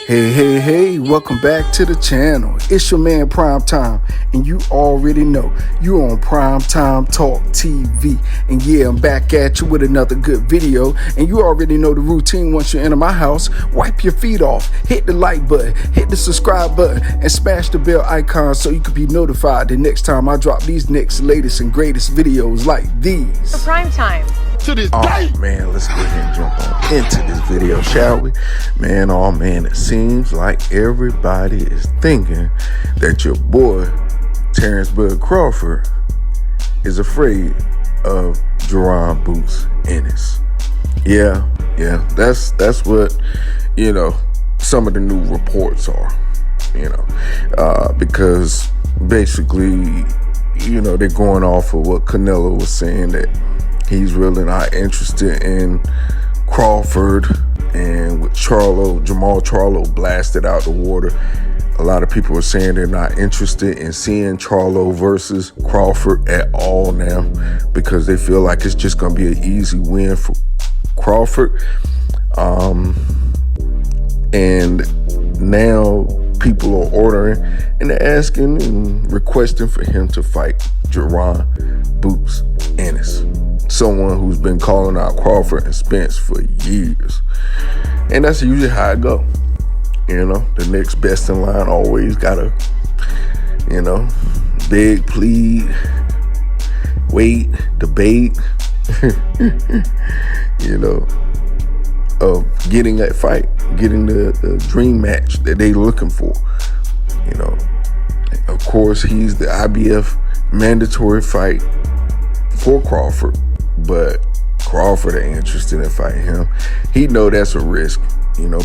Hey, welcome back to the channel. It's your man Prime Time, and you already know you on PrimeTime Talk TV. And yeah, I'm back at you with another good video, and you already know the routine. Once you enter my house, wipe your feet off, hit the like button, hit the subscribe button, and smash the bell icon so you can be notified the next time I drop these next latest and greatest videos like these. For Prime Time. To this day. Man, let's go ahead and jump on into this video, shall we? Man, it seems like everybody is thinking that your boy Terence Crawford is afraid of Jaron Boots Ennis. Yeah, that's what, some of the new reports are, because basically, they're going off of what Canelo was saying, that he's really not interested in Crawford, and with Jamal Charlo blasted out the water, a lot of people are saying they're not interested in seeing Charlo versus Crawford at all now, because they feel like it's just going to be an easy win for Crawford. And now people are ordering and they're asking and requesting for him to fight Jaron Boots Ennis, someone who's been calling out Crawford and Spence for years. And that's usually how it go. The next best in line always gotta, beg, plead, wait, debate, of getting that fight, getting the dream match that they looking for. Of course, he's the IBF mandatory fight for Crawford, but Crawford ain't interested in fighting him. He know that's a risk,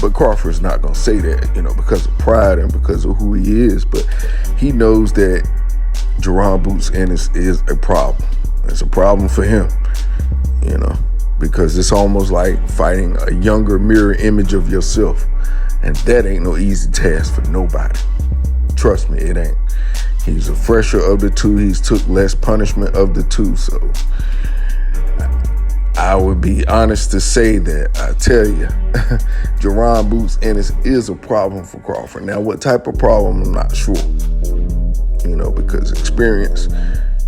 but Crawford's not gonna say that, because of pride and because of who he is. But he knows that Jaron Boots Ennis is a problem. It's a problem for him, because it's almost like fighting a younger mirror image of yourself, and that ain't no easy task for nobody. Trust me, it ain't. He's a fresher of the two. He's took less punishment of the two. So I would be honest to say that, I tell you, Jaron Boots Ennis is a problem for Crawford. Now, what type of problem, I'm not sure. Because experience,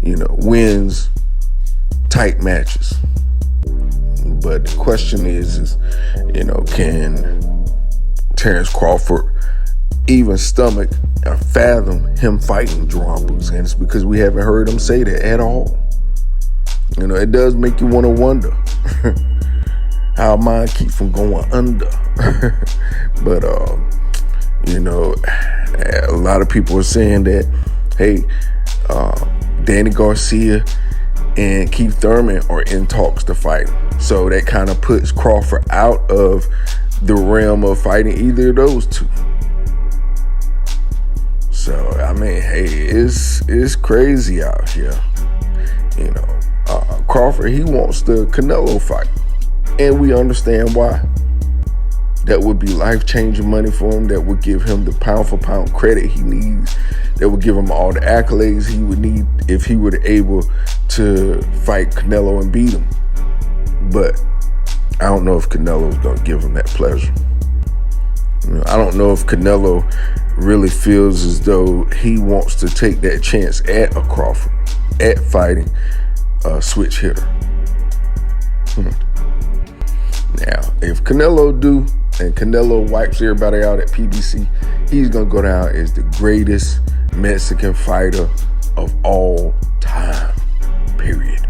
wins tight matches. But the question is, can Terence Crawford even stomach or fathom him fighting Jaron Boots Ennis? Because we haven't heard him say that at all. It does make you want to wonder how mine keep from going under. But a lot of people are saying that, hey, Danny Garcia and Keith Thurman are in talks to fight. So that kind of puts Crawford out of the realm of fighting either of those two. So, hey, it's crazy out here. Crawford, he wants the Canelo fight. And we understand why. That would be life-changing money for him. That would give him the pound-for-pound credit he needs. That would give him all the accolades he would need if he were able to fight Canelo and beat him. But I don't know if Canelo's going to give him that pleasure. I don't know if Canelo really feels as though he wants to take that chance at a Crawford, at fighting a switch hitter. Now, if Canelo do, and Canelo wipes everybody out at PBC, he's going to go down as the greatest Mexican fighter of all time. Period.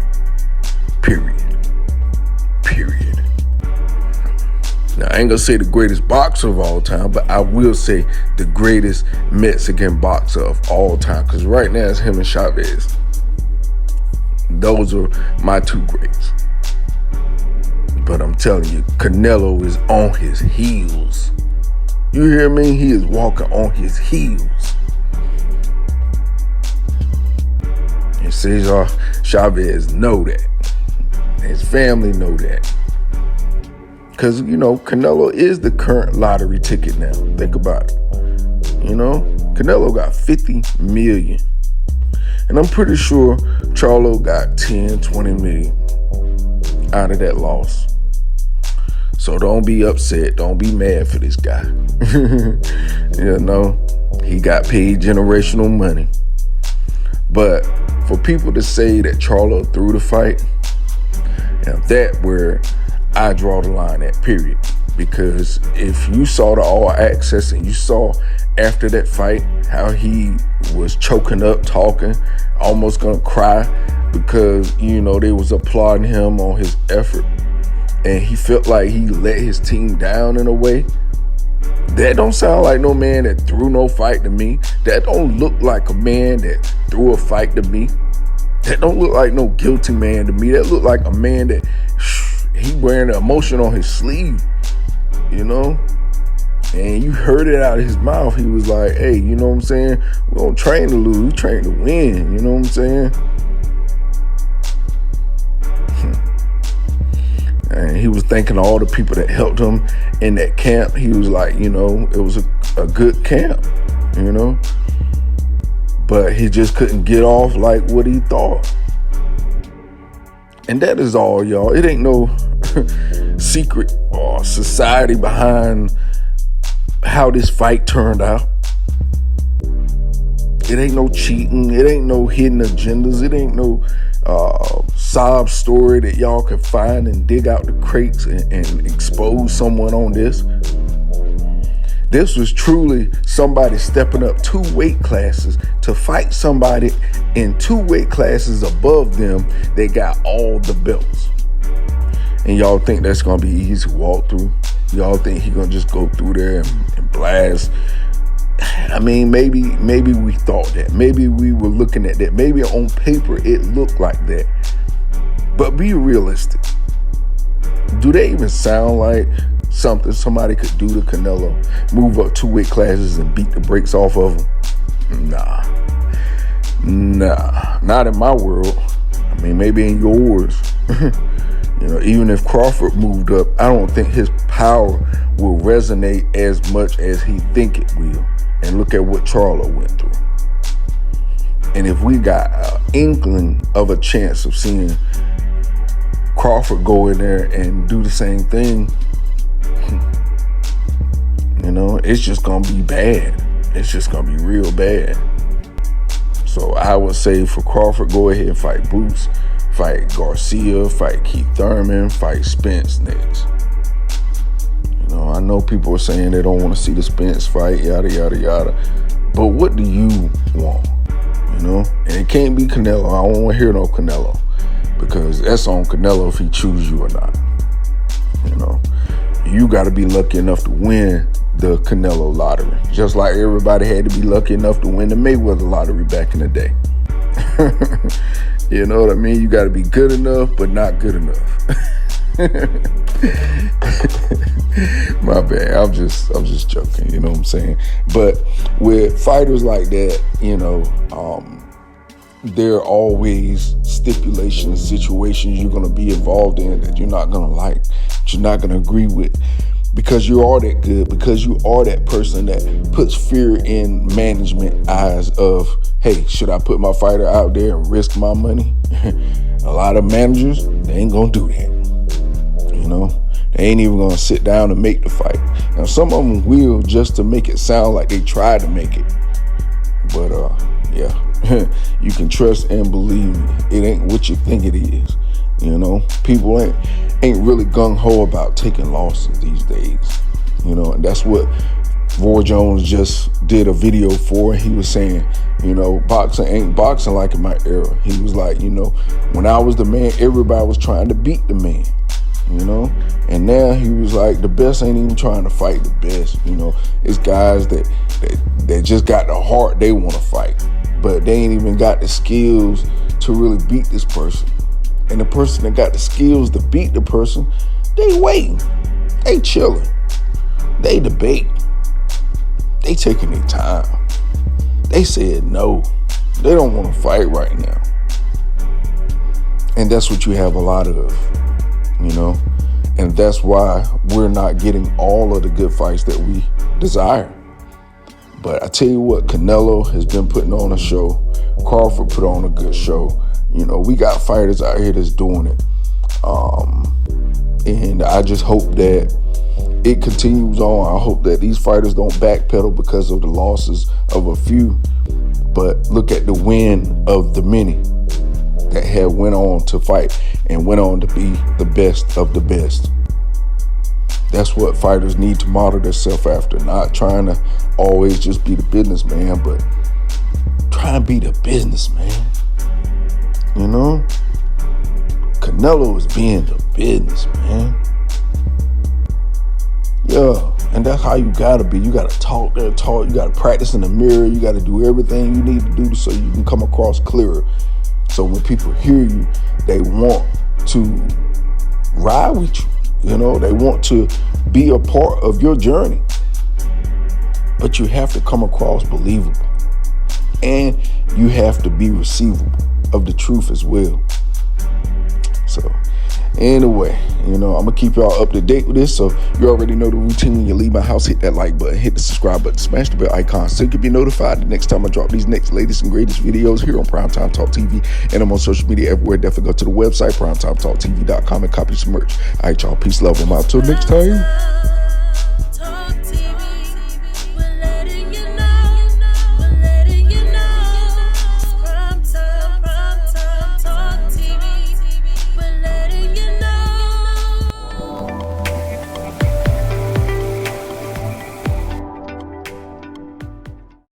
Now, I ain't gonna say the greatest boxer of all time, but I will say the greatest Mexican boxer of all time. Because right now it's him and Chavez. Those are my two greats. But I'm telling you, Canelo is on his heels. You hear me? He is walking on his heels. And Cesar Chavez know that. His family know that. Because, Canelo is the current lottery ticket now. Think about it. Canelo got 50 million. And I'm pretty sure Charlo got 10, 20 million out of that loss. So don't be upset. Don't be mad for this guy. You know, he got paid generational money. But for people to say that Charlo threw the fight, that where I draw the line at, period. Because if you saw the All Access and you saw after that fight how he was choking up, talking, almost gonna cry because, you know, they was applauding him on his effort and he felt like he let his team down in a way, that don't sound like no man that threw no fight to me. That don't look like a man that threw a fight to me. That don't look like no guilty man to me. That look like a man that he wearing the emotion on his sleeve, you know? And you heard it out of his mouth. He was like, hey, you know what I'm saying? We don't train to lose, we train to win, you know what I'm saying? And he was thanking all the people that helped him in that camp. He was like, you know, it was a good camp, you know? But he just couldn't get off like what he thought. And that is all, y'all. It ain't no secret or society behind how this fight turned out. It ain't no cheating. It ain't no hidden agendas. It ain't no sob story that y'all can find and dig out the crates and expose someone on this. This was truly somebody stepping up 2 weight classes to fight somebody in 2 weight classes above them that got all the belts. And y'all think that's gonna be easy to walk through? Y'all think he gonna just go through there and blast? I mean, maybe we thought that. Maybe we were looking at that. Maybe on paper it looked like that. But be realistic. Do they even sound like something somebody could do to Canelo? Move up 2 weight classes and beat the brakes off of him? Nah, not in my world. I mean, maybe in yours. You know, even if Crawford moved up, I don't think his power will resonate as much as he think it will. And look at what Charlo went through. And if we got an inkling of a chance of seeing Crawford go in there and do the same thing, you know, it's just gonna be bad. It's just gonna be real bad. So I would say for Crawford, go ahead and fight Boots, fight Garcia, fight Keith Thurman, fight Spence next. You know, I know people are saying they don't want to see the Spence fight, yada, yada, yada. But what do you want? You know? And it can't be Canelo. I don't want to hear no Canelo. Because that's on Canelo if he chooses you or not. You know? You got to be lucky enough to win the Canelo lottery. Just like everybody had to be lucky enough to win the Mayweather lottery back in the day. You know what I mean? You got to be good enough, but not good enough. My bad. I'm just joking. You know what I'm saying? But with fighters like that, you know, there are always stipulations, situations you're going to be involved in that you're not going to like, that you're not going to agree with, because you are that good, because you are that person that puts fear in management eyes of, hey, should I put my fighter out there and risk my money? A lot of managers, they ain't going to do that. You know, they ain't even going to sit down and make the fight. Now, some of them will, just to make it sound like they tried to make it. But, yeah. You can trust and believe me, it ain't what you think it is. You know, people ain't really gung-ho about taking losses these days. You know, and that's what Roy Jones just did a video for. He was saying, you know, boxing ain't boxing like in my era. He was like, you know, when I was the man, everybody was trying to beat the man. You know, and now he was like, the best ain't even trying to fight the best. You know, it's guys that just got the heart, they want to fight, but they ain't even got the skills to really beat this person. And the person that got the skills to beat the person, they waiting, they chilling, they debate, they taking their time. They said no, they don't want to fight right now. And that's what you have a lot of, you know, and that's why we're not getting all of the good fights that we desire. But I tell you what, Canelo has been putting on a show. Crawford put on a good show. You know, we got fighters out here that's doing it. And And I just hope that it continues on. I hope that these fighters don't backpedal because of the losses of a few, but look at the win of the many that had went on to fight and went on to be the best of the best. That's what fighters need to model themselves after, not trying to always just be the businessman, but try and be the businessman. You know? Canelo is being the businessman. Yeah, and that's how you gotta be. You gotta talk that talk. You gotta practice in the mirror. You gotta do everything you need to do so you can come across clearer. So when people hear you, they want to ride with you. You know, they want to be a part of your journey. But you have to come across believable. And you have to be receivable of the truth as well. So anyway, you know, I'm going to keep y'all up to date with this. So you already know the routine. When you leave my house, hit that like button, hit the subscribe button, smash the bell icon so you can be notified the next time I drop these next latest and greatest videos here on Primetime Talk TV. And I'm on social media everywhere. Definitely go to the website, PrimeTimeTalkTV.com, and copy some merch. All right, y'all. Peace, love. I'm out. Till next time.